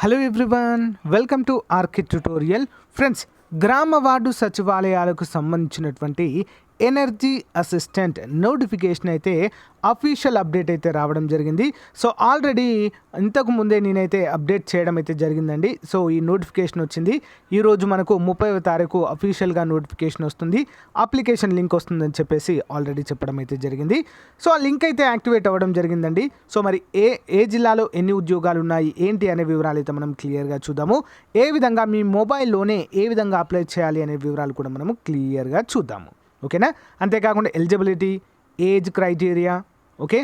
Hello everyone, welcome to RK tutorial. Friends, గ్రామ ward సచివాలయాలకు సంబంధించినటువంటి ఎనర్జీ అసిస్టెంట్ నోటిఫికేషన్ అయితే అఫీషియల్ అప్డేట్ అయితే రావడం జరిగింది. సో ఆల్రెడీ ఇంతకు ముందే నేనైతే అప్డేట్ చేయడం అయితే జరిగిందండి. సో ఈ నోటిఫికేషన్ వచ్చింది. ఈరోజు మనకు 30వ తారీఖు అఫీషియల్గా నోటిఫికేషన్ వస్తుంది, అప్లికేషన్ లింక్ వస్తుందని చెప్పేసి ఆల్రెడీ చెప్పడం అయితే జరిగింది. సో ఆ లింక్ అయితే యాక్టివేట్ అవ్వడం జరిగిందండి. సో మరి ఏ జిల్లాలో ఎన్ని ఉద్యోగాలు ఉన్నాయి ఏంటి అనే వివరాలు అయితే మనం క్లియర్గా చూద్దాము. ఏ విధంగా మీ మొబైల్లోనే ఏ విధంగా అప్లై చేయాలి అనే వివరాలు కూడా మనము క్లియర్గా చూద్దాము. ఓకేనా? అంతేకాకుండా ఎలిజిబిలిటీ, ఏజ్ క్రైటీరియా, ఓకే,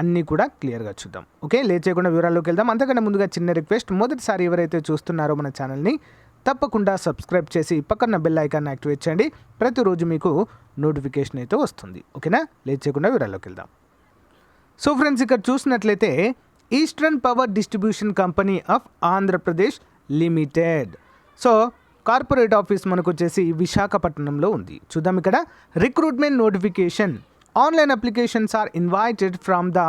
అన్నీ కూడా క్లియర్గా చూద్దాం. ఓకే, లేట్ చేయకుండా వివరాల్లోకి వెళ్దాం. అంతకన్నా ముందుగా చిన్న రిక్వెస్ట్, మొదటిసారి ఎవరైతే చూస్తున్నారో మన ఛానల్ని తప్పకుండా సబ్స్క్రైబ్ చేసి పక్కన బెల్ ఐకాన్ యాక్టివేట్ చేయండి. ప్రతిరోజు మీకు నోటిఫికేషన్ అయితే వస్తుంది. ఓకేనా? లేట్ చేయకుండా వివరాల్లోకి వెళ్దాం. సో ఫ్రెండ్స్, ఇక్కడ చూసినట్లయితే eastern power distribution company of Andhra Pradesh limited. So corporate office మనకు వచ్చేసి విశాఖపట్నంలో ఉంది. చూద్దాం. ఇక్కడ recruitment notification, online applications are invited from the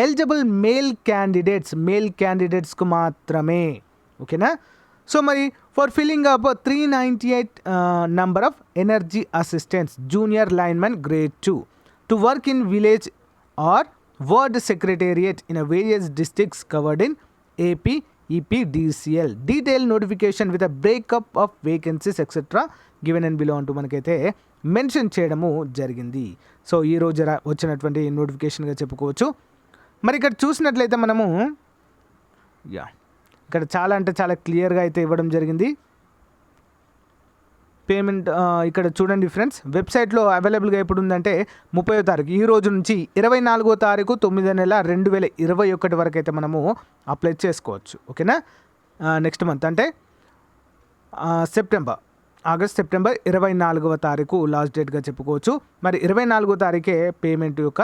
eligible male క్యాండిడేట్స్కు మాత్రమే. ఓకేనా? సో మరి for filling up 398 number of energy assistants junior linemen grade 2 to work in village or ward secretariat in various districts covered in AP EPDCL. Detail notification with a breakup of vacancies etcetera given and below అంటూ మనకైతే mention చేయడము జరిగింది. So ఈరోజు వచ్చినటువంటి నోటిఫికేషన్గా చెప్పుకోవచ్చు. మరి ఇక్కడ చూసినట్లయితే మనము ఇక్కడ చాలా అంటే చాలా క్లియర్గా అయితే ఇవ్వడం జరిగింది. పేమెంట్ ఇక్కడ చూడండి ఫ్రెండ్స్, వెబ్సైట్లో అవైలబుల్గా ఎప్పుడు ఉందంటే 30వ తారీఖు, ఈ రోజు నుంచి 24వ తారీఖు 9వ నెల 2021 వరకు అయితే మనము అప్లై చేసుకోవచ్చు. ఓకేనా? నెక్స్ట్ మంత్ అంటే ఆగస్ట్ సెప్టెంబర్ 24వ తారీఖు లాస్ట్ డేట్గా చెప్పుకోవచ్చు. మరి 24వ తారీఖే పేమెంట్ యొక్క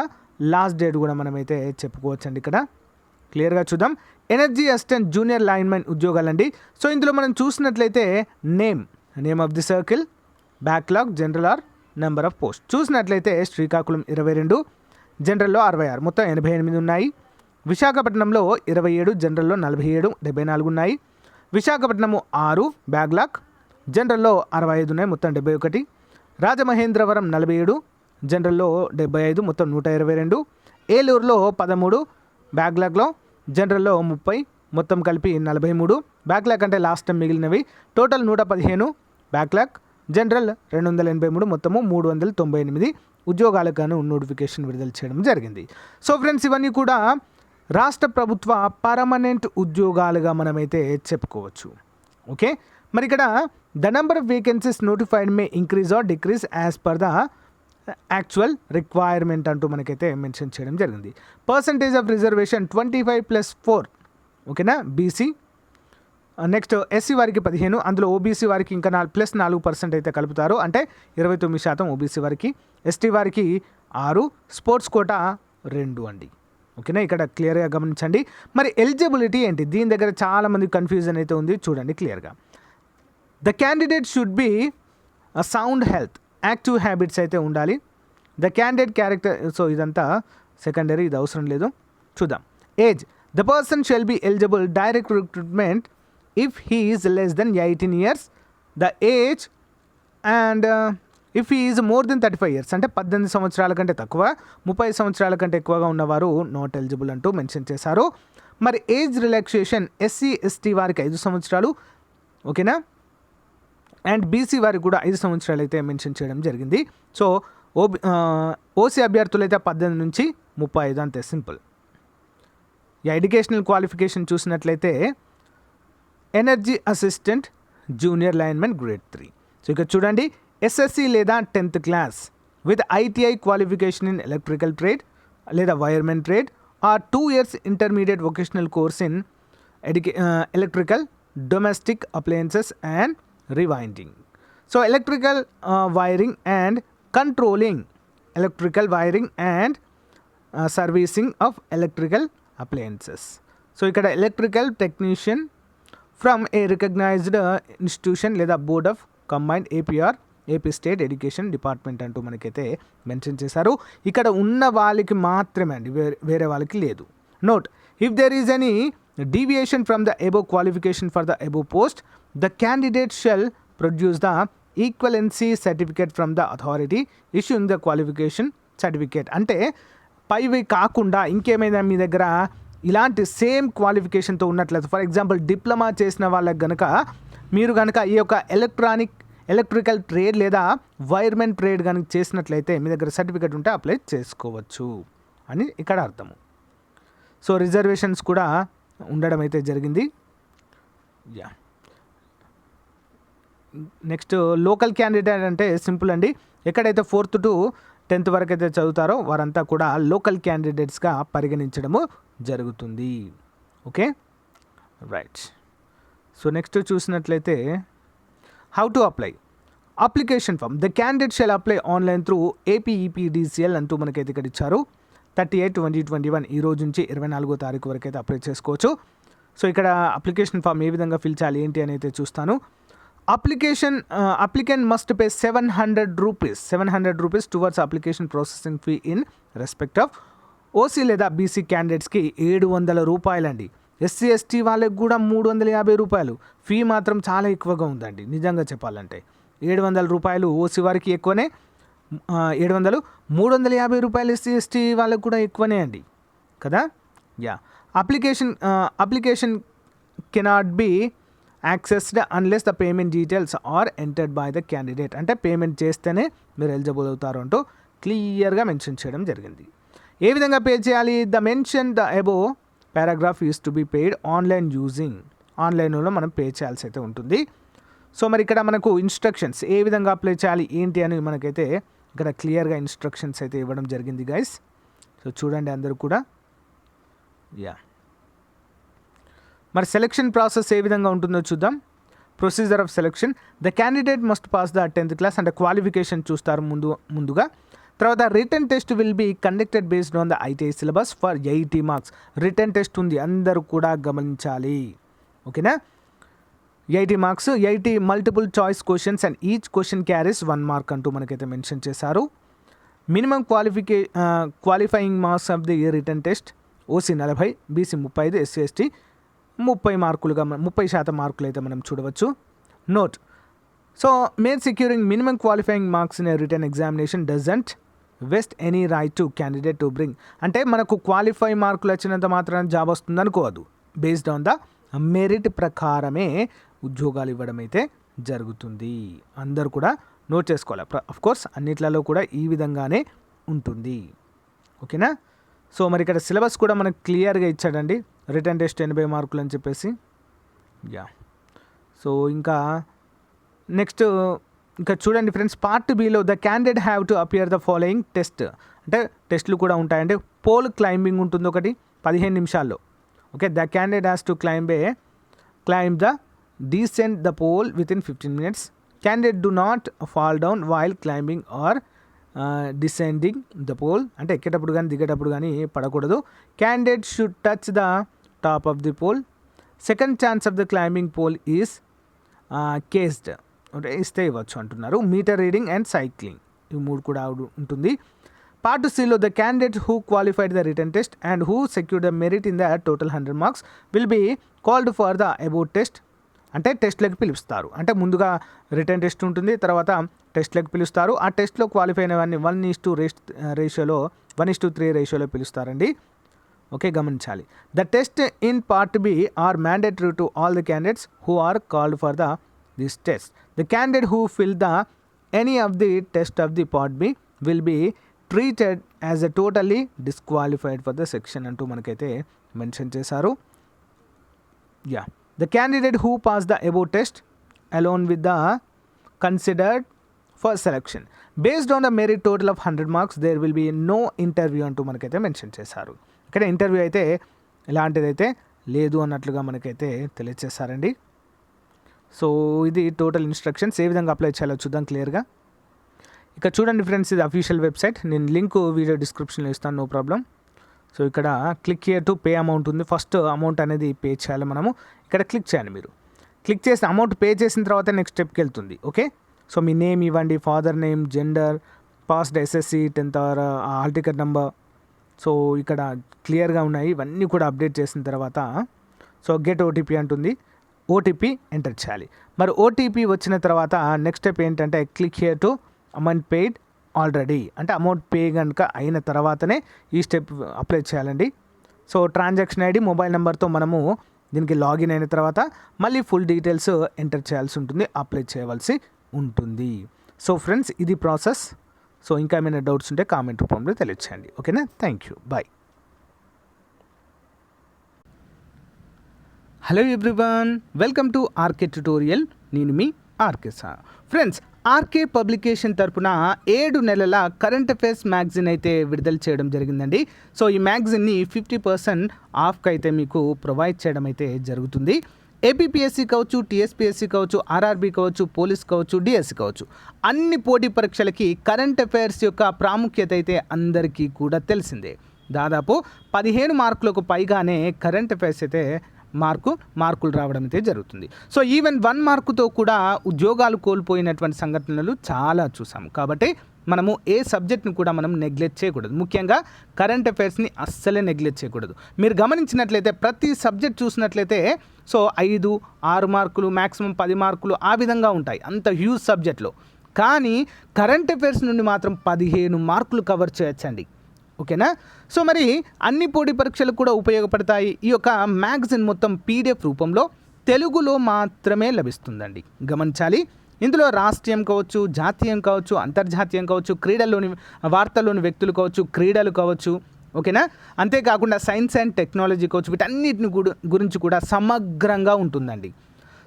లాస్ట్ డేట్ కూడా మనమైతే చెప్పుకోవచ్చు అండి. ఇక్కడ క్లియర్గా చూద్దాం. ఎనర్జీ అసిస్టెంట్ జూనియర్ లైన్మెన్ ఉద్యోగాలండి. సో ఇందులో మనం చూసినట్లయితే name of the circle, backlog, general or number of post చూసినట్లయితే శ్రీకాకుళం 22, జనరల్లో 66, మొత్తం 88 ఉన్నాయి. విశాఖపట్నంలో 27, జనరల్లో 47, 74 ఉన్నాయి. విశాఖపట్నము 6, బ్యాక్లాగ్, జనరల్లో 65 ఉన్నాయి, మొత్తం 71. రాజమహేంద్రవరం 47, జనరల్లో 75, మొత్తం 122. ఏలూరులో 13, బ్యాక్లాగ్లో, జనరల్లో 30, మొత్తం కలిపి 43. బ్యాక్లాగ్ అంటే లాస్ట్ టైం మిగిలినవి. టోటల్ 115, బ్యాక్లాగ్, జనరల్ 283, మొత్తము 398 ఉద్యోగాలకు గాను నోటిఫికేషన్ విడుదల చేయడం జరిగింది. సో ఫ్రెండ్స్, ఇవన్నీ కూడా రాష్ట్ర ప్రభుత్వ పర్మనెంట్ ఉద్యోగాలుగా మనమైతే చెప్పుకోవచ్చు. ఓకే, మరి ఇక్కడ the number of vacancies notified May increase or decrease as per the actual requirement అంటూ మనకైతే మెన్షన్ చేయడం జరిగింది. Percentage of reservation 25+4. ఓకేనా? బీసీ, నెక్స్ట్ ఎస్సీ వారికి 15, అందులో ఓబీసీ వారికి ఇంకా +4% అయితే కలుపుతారు, అంటే 29% ఓబీసీ వారికి. ఎస్టీ వారికి 6, స్పోర్ట్స్ కోటా 2 అండి. ఓకేనా? ఇక్కడ క్లియర్గా గమనించండి. మరి ఎలిజిబిలిటీ ఏంటి? దీని దగ్గర చాలామంది కన్ఫ్యూజన్ అయితే ఉంది. చూడండి క్లియర్గా. The candidate should be sound health, active habits అయితే ఉండాలి. ద క్యాండిడేట్ క్యారెక్టర్, సో ఇదంతా సెకండరీ, ఇది అవసరం లేదు. చూద్దాం. Age, the person shall be eligible direct recruitment if he is less than 18 years, the age and if he is more than 35 years, అంటే 18 సంవత్సరాల కంటే తక్కువ, 30 సంవత్సరాల కంటే ఎక్కువగా ఉన్నవారు నాట్ ఎలిజిబుల్ అంటూ మెన్షన్ చేశారు. మరి ఏజ్ రిలాక్సేషన్ ఎస్సీ ఎస్టీ వారికి 5 సంవత్సరాలు, ఓకేనా, అండ్ బీసీ వారికి కూడా 5 సంవత్సరాలు అయితే మెన్షన్ చేయడం జరిగింది. సో ఓసీ అభ్యర్థులు అయితే 18 నుంచి 35, అంతే సింపుల్. ఎడ్యుకేషనల్ క్వాలిఫికేషన్ చూసినట్లయితే energy assistant junior linemen grade 3. So ఇక్కడ చూడండి, ఎస్ఎస్సి లేదా 10th class with ITI qualification in electrical trade లేదా wiremen trade or 2 years intermediate vocational course in electrical domestic appliances and rewinding. So electrical wiring and controlling, electrical wiring and servicing of electrical appliances. So ఇక్కడ electrical technician from a recognised institution లేదా board of combined AP state education department అంటూ మనకైతే mention చేశారు. ఇక్కడ ఉన్న వాళ్ళకి మాత్రమే అండి, వేరే వాళ్ళకి లేదు. Note, if there is any deviation from the above qualification for the above post, the candidate shall produce the equivalency certificate from the authority issuing the qualification certificate. అంటే పైవి కాకుండా ఇంకేమైనా మీ దగ్గర ఇలాంటి సేమ్ క్వాలిఫికేషన్తో ఉన్నట్లయితే, ఫర్ ఎగ్జాంపుల్ డిప్లొమా చేసిన వాళ్ళకి కనుక మీరు కనుక ఈ యొక్క ఎలక్ట్రికల్ ట్రేడ్ లేదా వైర్మెన్ ట్రేడ్ కనుక చేసినట్లయితే మీ దగ్గర సర్టిఫికేట్ ఉంటే అప్లై చేసుకోవచ్చు అని ఇక్కడ అర్థము. సో రిజర్వేషన్స్ కూడా ఉండడం అయితే జరిగింది. యా, నెక్స్ట్ లోకల్ క్యాండిడేట్ అంటే సింపుల్ అండి. ఎక్కడైతే 4th to 10th వరకు అయితే చదువుతారో వారంతా కూడా లోకల్ క్యాండిడేట్స్గా పరిగణించడము జరుగుతుంది. Okay, right. సో నెక్స్ట్ చూసినట్లయితే how to apply application form. The candidate shall apply online through APEPDCL అంటూ మనకైతే ఇక్కడ ఇచ్చారు. 38/2021 ఈ రోజు నుంచి 24వ తారీఖు వరకు అయితే అప్లై చేసుకోవచ్చు. సో ఇక్కడ అప్లికేషన్ ఫామ్ ఏ విధంగా ఫిల్ చేయాలి ఏంటి అని అయితే చూస్తాను. Applicant must pay 700 rupees towards application processing fee in respect of OC లేదా బీసీ క్యాండిడేట్స్కి 700 రూపాయలండి. SC ST వాళ్ళకి కూడా 350 రూపాయలు. ఫీ మాత్రం చాలా ఎక్కువగా ఉందండి నిజంగా చెప్పాలంటే. 700 రూపాయలు ఓసీ వారికి ఎక్కువనే, 700, 350 రూపాయలు SC ST వాళ్ళకి కూడా ఎక్కువనే అండి కదా. Yeah, application cannot be accessed unless the payment details are entered by the candidate. అంటే పేమెంట్ చేస్తేనే మీరు ఎలిజిబుల్ అవుతారు అంటూ క్లియర్గా మెన్షన్ చేయడం జరిగింది. ఏ విధంగా పే చేయాలి? The mention the above paragraph is to be paid online using. ఆన్లైన్లో మనం పే చేయాల్సి అయితే ఉంటుంది. సో మరి ఇక్కడ మనకు ఇన్స్ట్రక్షన్స్ ఏ విధంగా అప్లై చేయాలి ఏంటి అని మనకైతే ఇక్కడ క్లియర్గా ఇన్స్ట్రక్షన్స్ అయితే ఇవ్వడం జరిగింది గైస్. సో చూడండి అందరూ కూడా. యా, మరి సెలెక్షన్ ప్రాసెస్ ఏ విధంగా ఉంటుందో చూద్దాం. Procedure of selection. The candidate must pass the 10th class అంటే క్వాలిఫికేషన్ చూస్తారు ముందుగా. తర్వాత written test will be conducted based on the ITI syllabus for 80 marks. Written test ఉంది, అందరూ కూడా గమనించాలి. ఓకేనా, 80 marks, 80 multiple choice questions and each question carries 1 mark అంటూ మనకైతే మెన్షన్ చేశారు. Minimum qualifying marks of the written test OC 40, BC 35, SC ST 30 మార్కులుగా 30% మార్కులు అయితే మనం చూడవచ్చు. Note, so mere securing minimum qualifying marks in written examination doesn't vest any right to candidate to bring. అంటే మనకు qualify మార్కులు వచ్చినంత మాత్రాన జాబ్ వస్తుంది అనుకోవద్దు. బేస్డ్ ఆన్ ద మెరిట్ ప్రకారమే ఉద్యోగాలు ఇవ్వడం అయితే జరుగుతుంది. అందరూ కూడా నోట్ చేసుకోవాలి. అఫ్కోర్స్ అన్నిట్లలో కూడా ఈ విధంగానే ఉంటుంది. ఓకేనా. సో మరి ఇక్కడ సిలబస్ కూడా మనకు క్లియర్గా ఇచ్చాడండి. రిటర్న్ టెస్ట్ 80 మార్కులు అని చెప్పేసి. యా, సో ఇంకా నెక్స్ట్ ఇంకా చూడండి friends, part below the candidate have to appear the following test. అంటే టెస్ట్లు కూడా ఉంటాయండి. పోల్ క్లైంబింగ్ ఉంటుంది ఒకటి 15 నిమిషాల్లో. Okay, the candidate has to climb the descend the pole within 15 minutes. Candidate do not fall down while climbing or descending the pole. అంటే ఎక్కేటప్పుడు కానీ దిగేటప్పుడు కానీ పడకూడదు. Candidate should touch the top of the pole. Second chance of the climbing pole is cased. అంటే ఇస్తే ఇవ్వచ్చు అంటున్నారు. మీటర్ రీడింగ్ అండ్ సైక్లింగ్ ఇవి 3 కూడా ఉంటుంది. పార్ట్ సిలో the candidate who qualified the written test and who secured the merit in the total 100 marks will be called for the about test. అంటే టెస్ట్లకు పిలుస్తారు. అంటే ముందుగా రిటర్న్ టెస్ట్ ఉంటుంది, తర్వాత టెస్ట్లకు పిలుస్తారు. ఆ టెస్ట్లో క్వాలిఫై అయినవన్నీ 1:3 రేషియోలో పిలుస్తారండి. ఓకే, గమనించాలి. The test in part B are mandatory to all the candidates who are called for this test. The candidate who fill the any of the test of the part B will be treated as a totally disqualified for the section అంటూ మనకైతే mention చేశారు. Yeah, the candidate who passed the above test alone with the considered for selection based on the merit total of 100 marks there will be no interview అంటూ మనకైతే mention చేశారు. ఇక్కడ interview అయితే ఇలాంటిదైతే లేదు అన్నట్లుగా మనకైతే తెలియజేశారండి. సో ఇది టోటల్ ఇన్స్ట్రక్షన్స్. ఏ విధంగా అప్లై చేయాలో చూద్దాం క్లియర్గా. ఇక చూడండి ఫ్రెండ్స్, ఇది అఫీషియల్ వెబ్సైట్. నేను లింక్ వీడియో డిస్క్రిప్షన్లో ఇస్తాను, నో ప్రాబ్లం. సో ఇక్కడ click here to pay amount ఉంది. ఫస్ట్ అమౌంట్ అనేది పే చేయాలి మనము. ఇక్కడ క్లిక్ చేయండి. మీరు క్లిక్ చేసి అమౌంట్ పే చేసిన తర్వాత నెక్స్ట్ స్టెప్కి వెళ్తుంది. ఓకే, సో మీ నేమ్ ఇవ్వండి, father name, gender, passed SSC 10th hall ticket number. So ఇక్కడ క్లియర్గా ఉన్నాయి. ఇవన్నీ కూడా అప్డేట్ చేసిన తర్వాత సో గెట్ ఓటీపీ అంటుంది, ఓటీపీ ఎంటర్ చేయాలి. మరి ఓటీపీ వచ్చిన తర్వాత నెక్స్ట్ స్టెప్ ఏంటంటే click here to amount paid already, అంటే అమౌంట్ పే కనుక అయిన తర్వాతనే ఈ స్టెప్ అప్లై చేయాలండి. సో ట్రాన్సాక్షన్ ఐడి మొబైల్ నెంబర్తో మనము దీనికి లాగిన్ అయిన తర్వాత మళ్ళీ ఫుల్ డీటెయిల్స్ ఎంటర్ చేయాల్సి ఉంటుంది, అప్లై చేయవలసి ఉంటుంది. సో ఫ్రెండ్స్, ఇది ప్రాసెస్. సో ఇంకా ఏమైనా డౌట్స్ ఉంటే కామెంట్ రూపంలో తెలియచేయండి. ఓకేనా? Thank you, bye. Hello everyone, welcome to RK tutorial. నేను మీ RK sir. Friends, RK publication తరపున 7 నెలల కరెంట్ అఫైర్స్ మ్యాగజైన్ అయితే విడుదల చేయడం జరిగిందండి. సో ఈ మ్యాగజైన్ని 50% ఆఫ్కి అయితే మీకు ప్రొవైడ్ చేయడం అయితే జరుగుతుంది. ఏపీపీఎస్సీ కావచ్చు, టీఎస్పీఎస్సీ కావచ్చు, ఆర్ఆర్బీ కావచ్చు, పోలీస్ కావచ్చు, డిఎస్సీ కావచ్చు, అన్ని పోటీ పరీక్షలకి కరెంట్ అఫైర్స్ యొక్క ప్రాముఖ్యత అయితే అందరికీ కూడా తెలిసిందే. దాదాపు 15 మార్కులకు పైగానే కరెంట్ అఫైర్స్ అయితే మార్కులు రావడం అయితే జరుగుతుంది. సో ఈవెన్ 1 మార్కుతో కూడా ఉద్యోగాలు కోల్పోయినటువంటి సంఘటనలు చాలా చూసాము. కాబట్టి మనము ఏ సబ్జెక్ట్ని కూడా మనం నెగ్లెక్ట్ చేయకూడదు. ముఖ్యంగా కరెంట్ అఫైర్స్ని అస్సలే నెగ్లెక్ట్ చేయకూడదు. మీరు గమనించినట్లయితే ప్రతి సబ్జెక్ట్ చూసినట్లయితే సో 5, 6 మార్కులు, మ్యాక్సిమం 10 మార్కులు ఆ విధంగా ఉంటాయి అంత హ్యూజ్ సబ్జెక్ట్లో. కానీ కరెంట్ అఫైర్స్ నుండి మాత్రం 15 మార్కులు కవర్ చేయొచ్చండి. ఓకేనా? సో మరి అన్ని పోటీ పరీక్షలకు కూడా ఉపయోగపడతాయి. ఈ యొక్క మ్యాగజైన్ మొత్తం పీడిఎఫ్ రూపంలో తెలుగులో మాత్రమే లభిస్తుందండి, గమనించాలి. ఇందులో రాష్ట్రీయం కావచ్చు, జాతీయం కావచ్చు, అంతర్జాతీయం కావచ్చు, క్రీడల్లోని వార్తల్లోని వ్యక్తులు కావచ్చు, క్రీడలు కావచ్చు, ఓకేనా? అంతేకాకుండా సైన్స్ అండ్ టెక్నాలజీ కావచ్చు, వీటన్నిటిని గురించి కూడా సమగ్రంగా ఉంటుందండి.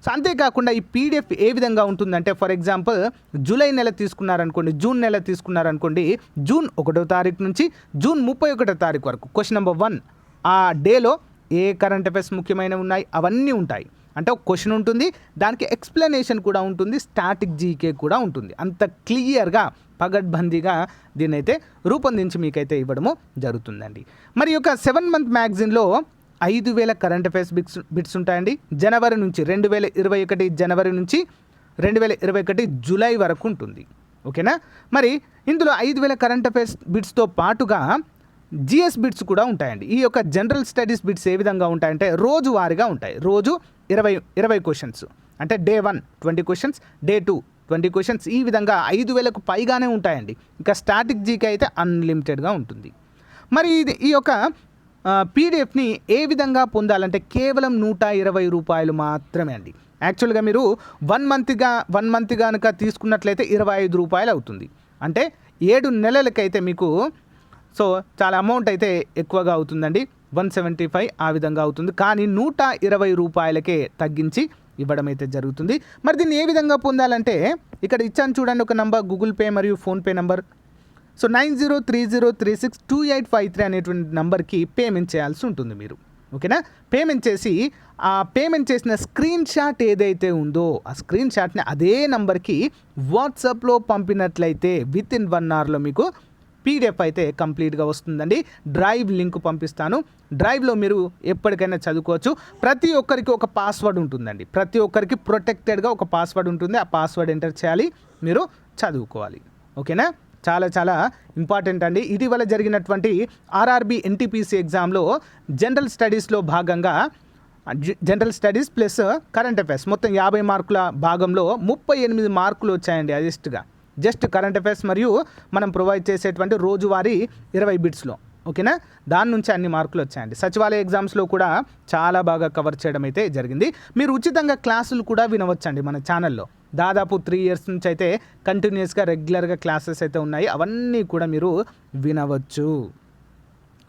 సో అంతేకాకుండా ఈ పీడిఎఫ్ ఏ విధంగా ఉంటుందంటే, ఫర్ ఎగ్జాంపుల్ జూలై నెల తీసుకున్నారనుకోండి, జూన్ నెల తీసుకున్నారనుకోండి, జూన్ 1వ తారీఖు నుంచి జూన్ 31వ తారీఖు వరకు క్వశ్చన్ నెంబర్ 1 ఆ డేలో ఏ కరెంట్ అఫైర్స్ ముఖ్యమైనవి ఉన్నాయి అవన్నీ ఉంటాయి. అంటే ఒక క్వశ్చన్ ఉంటుంది, దానికి ఎక్స్ప్లెనేషన్ కూడా ఉంటుంది, స్టాటిక్ జీకే కూడా ఉంటుంది. అంత క్లియర్గా పగడ్బందీగా దీన్నైతే రూపొందించి మీకైతే ఇవ్వడము జరుగుతుందండి. మరి యొక్క 7 మంత్ మ్యాగజైన్లో 5,000 కరెంట్ అఫైర్స్ బిట్స్ ఉంటాయండి. జనవరి నుంచి 2021 జనవరి నుంచి 2021 జూలై వరకు ఉంటుంది. ఓకేనా? మరి ఇందులో 5,000 కరెంట్ అఫైర్స్ బిట్స్తో పాటుగా జిఎస్ బిట్స్ కూడా ఉంటాయండి. ఈ యొక్క జనరల్ స్టడీస్ బిట్స్ ఏ విధంగా ఉంటాయంటే రోజువారీగా ఉంటాయి. రోజు 20 క్వశ్చన్స్, అంటే డే 1 20 క్వశ్చన్స్, డే 2 20 క్వశ్చన్స్, ఈ విధంగా 5,000కు పైగానే ఉంటాయండి. ఇంకా స్టాటిక్ జీకే అయితే అన్లిమిటెడ్గా ఉంటుంది. మరి ఈ యొక్క పీడిఎఫ్ని ఏ విధంగా పొందాలంటే కేవలం 120 రూపాయలు మాత్రమే అండి. యాక్చువల్గా మీరు 1 మంత్ కనుక తీసుకున్నట్లయితే 25 రూపాయలు అవుతుంది. అంటే 7 నెలలకైతే మీకు సో చాలా అమౌంట్ అయితే ఎక్కువగా అవుతుందండి. 175 ఆ విధంగా అవుతుంది. కానీ 120 రూపాయలకే తగ్గించి ఇవ్వడం అయితే జరుగుతుంది. మరి దీన్ని ఏ విధంగా పొందాలంటే ఇక్కడ ఇచ్చాను చూడండి ఒక నంబర్, గూగుల్ పే మరియు ఫోన్పే నంబర్. సో 9030362853 అనేటువంటి నంబర్కి పేమెంట్ చేయాల్సి ఉంటుంది మీరు. ఓకేనా? పేమెంట్ చేసి ఆ పేమెంట్ చేసిన స్క్రీన్ షాట్ ఏదైతే ఉందో ఆ స్క్రీన్ షాట్ని అదే నంబర్కి వాట్సాప్లో పంపినట్లయితే విత్ ఇన్ 1 అవర్లో మీకు పీడిఎఫ్ అయితే కంప్లీట్గా వస్తుందండి. డ్రైవ్ లింక్ పంపిస్తాను. డ్రైవ్లో మీరు ఎప్పటికైనా చదువుకోవచ్చు. ప్రతి ఒక్కరికి ఒక పాస్వర్డ్ ఉంటుందండి. ప్రతి ఒక్కరికి ప్రొటెక్టెడ్గా ఒక పాస్వర్డ్ ఉంటుంది. ఆ పాస్వర్డ్ ఎంటర్ చేయాలి, మీరు చదువుకోవాలి. ఓకేనా? చాలా చాలా ఇంపార్టెంట్ అండి. ఇటీవల జరిగినటువంటి ఆర్ఆర్బీ ఎన్టీపీసీ ఎగ్జామ్లో జనరల్ స్టడీస్లో భాగంగా general studies plus current affairs మొత్తం 50 మార్కుల భాగంలో 38 మార్కులు వచ్చాయండి హైయెస్ట్గా. జస్ట్ కరెంట్ అఫైర్స్ మరియు మనం ప్రొవైడ్ చేసేటువంటి రోజువారీ 20 బిట్స్లో. ఓకేనా? దాని నుంచి అన్ని మార్కులు వచ్చాయండి. సచివాలయ ఎగ్జామ్స్లో కూడా చాలా బాగా కవర్ చేయడం అయితే జరిగింది. మీరు ఉచితంగా క్లాసులు కూడా వినవచ్చండి మన ఛానల్లో. దాదాపు 3 ఇయర్స్ నుంచి అయితే కంటిన్యూస్గా రెగ్యులర్గా క్లాసెస్ అయితే ఉన్నాయి. అవన్నీ కూడా మీరు వినవచ్చు.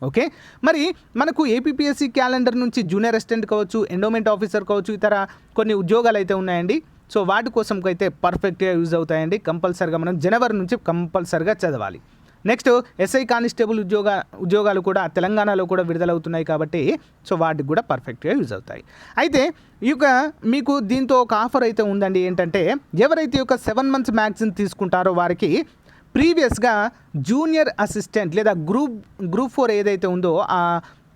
ఓకే? మరి మనకు ఏపీపీఎస్సీ క్యాలెండర్ నుంచి జూనియర్ అసిస్టెంట్ కావచ్చు, ఎండోమెంట్ ఆఫీసర్ కావచ్చు, ఇతర కొన్ని ఉద్యోగాలు అయితే ఉన్నాయండి. సో వాటి కోసం అయితే పర్ఫెక్ట్గా యూజ్ అవుతాయండి. కంపల్సరిగా మనం జనవరి నుంచి కంపల్సరిగా చదవాలి. నెక్స్ట్ ఎస్ఐ కానిస్టేబుల్ ఉద్యోగాలు కూడా తెలంగాణలో కూడా విడుదలవుతున్నాయి కాబట్టి సో వాటికి కూడా పర్ఫెక్ట్గా యూజ్ అవుతాయి. అయితే ఈ యొక్క మీకు దీంతో ఒక ఆఫర్ అయితే ఉందండి. ఏంటంటే ఎవరైతే ఈ యొక్క 7 మంత్స్ మ్యాగజైన్ తీసుకుంటారో వారికి ప్రీవియస్గా జూనియర్ అసిస్టెంట్ లేదా గ్రూప్ 4 ఏదైతే ఉందో ఆ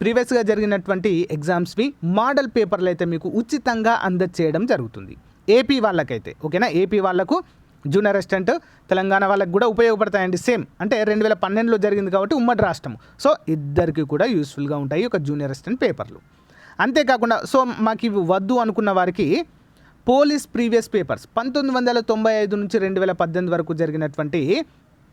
ప్రీవియస్గా జరిగినటువంటి ఎగ్జామ్స్వి మోడల్ పేపర్లు అయితే మీకు ఉచితంగా అందజేయడం జరుగుతుంది. ఏపీ వాళ్ళకైతే. ఓకేనా? ఏపీ వాళ్ళకు జూనియర్ అసిస్టెంట్, తెలంగాణ వాళ్ళకి కూడా ఉపయోగపడతాయండి. సేమ్ అంటే 2012లో జరిగింది కాబట్టి ఉమ్మడి రాష్ట్రం. సో ఇద్దరికి కూడా యూస్ఫుల్గా ఉంటాయి ఒక జూనియర్ అసిస్టెంట్ పేపర్లు. అంతేకాకుండా సో మాకు ఇవి వద్దు అనుకున్న వారికి పోలీస్ ప్రీవియస్ పేపర్స్ 1995 నుంచి 2018 వరకు జరిగినటువంటి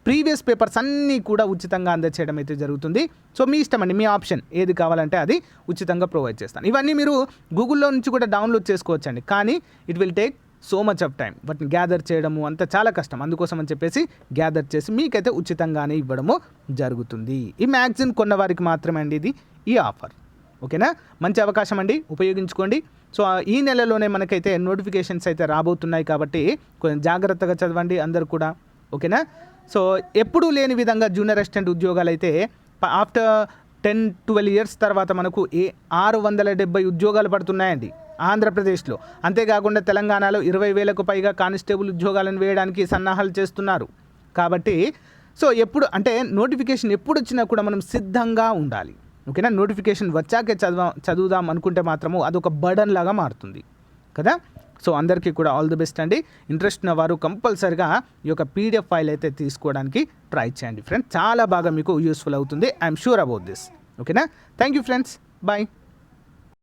ప్రీవియస్ పేపర్స్ అన్నీ కూడా ఉచితంగా అందచేయడం అయితే జరుగుతుంది. సో మీ ఇష్టం అండి, మీ ఆప్షన్ ఏది కావాలంటే అది ఉచితంగా ప్రొవైడ్ చేస్తాను. ఇవన్నీ మీరు గూగుల్లో నుంచి కూడా డౌన్లోడ్ చేసుకోవచ్చండి, కానీ it will take so much of time. వాటిని గ్యాదర్ చేయడము అంతా చాలా కష్టం. అందుకోసం అని చెప్పేసి గ్యాదర్ చేసి మీకైతే ఉచితంగానే ఇవ్వడము జరుగుతుంది. ఈ మ్యాగజైన్ కొన్న వారికి మాత్రమే అండి ఇది ఈ ఆఫర్. ఓకేనా, మంచి అవకాశం అండి, ఉపయోగించుకోండి. సో ఈ నెలలోనే మనకైతే నోటిఫికేషన్స్ అయితే రాబోతున్నాయి కాబట్టి కొంచెం జాగ్రత్తగా చదవండి అందరు కూడా. ఓకేనా, సో ఎప్పుడూ లేని విధంగా జూనియర్ అసిస్టెంట్ ఉద్యోగాలు అయితే ఆఫ్టర్ 10-12 ఇయర్స్ తర్వాత మనకు 670 ఉద్యోగాలు పడుతున్నాయండి ఆంధ్రప్రదేశ్లో. అంతేకాకుండా తెలంగాణలో 20,000కు పైగా కానిస్టేబుల్ ఉద్యోగాలను వేయడానికి సన్నాహాలు చేస్తున్నారు. కాబట్టి సో ఎప్పుడు అంటే నోటిఫికేషన్ ఎప్పుడు వచ్చినా కూడా మనం సిద్ధంగా ఉండాలి. ఓకేనా, నోటిఫికేషన్ వచ్చాకే చదువుదాం అనుకుంటే మాత్రము అదొక బర్డన్ లాగా మారుతుంది కదా. సో అందరికీ కూడా ఆల్ ది బెస్ట్ అండి. ఇంట్రెస్ట్ ఉన్న వారు కంపల్సరిగా ఈ యొక్క పీడిఎఫ్ ఫైల్ అయితే తీసుకోవడానికి ట్రై చేయండి ఫ్రెండ్స్. చాలా బాగా మీకు యూస్ఫుల్ అవుతుంది. I'm sure about this. ఓకేనా, థ్యాంక్ యూ ఫ్రెండ్స్, బాయ్.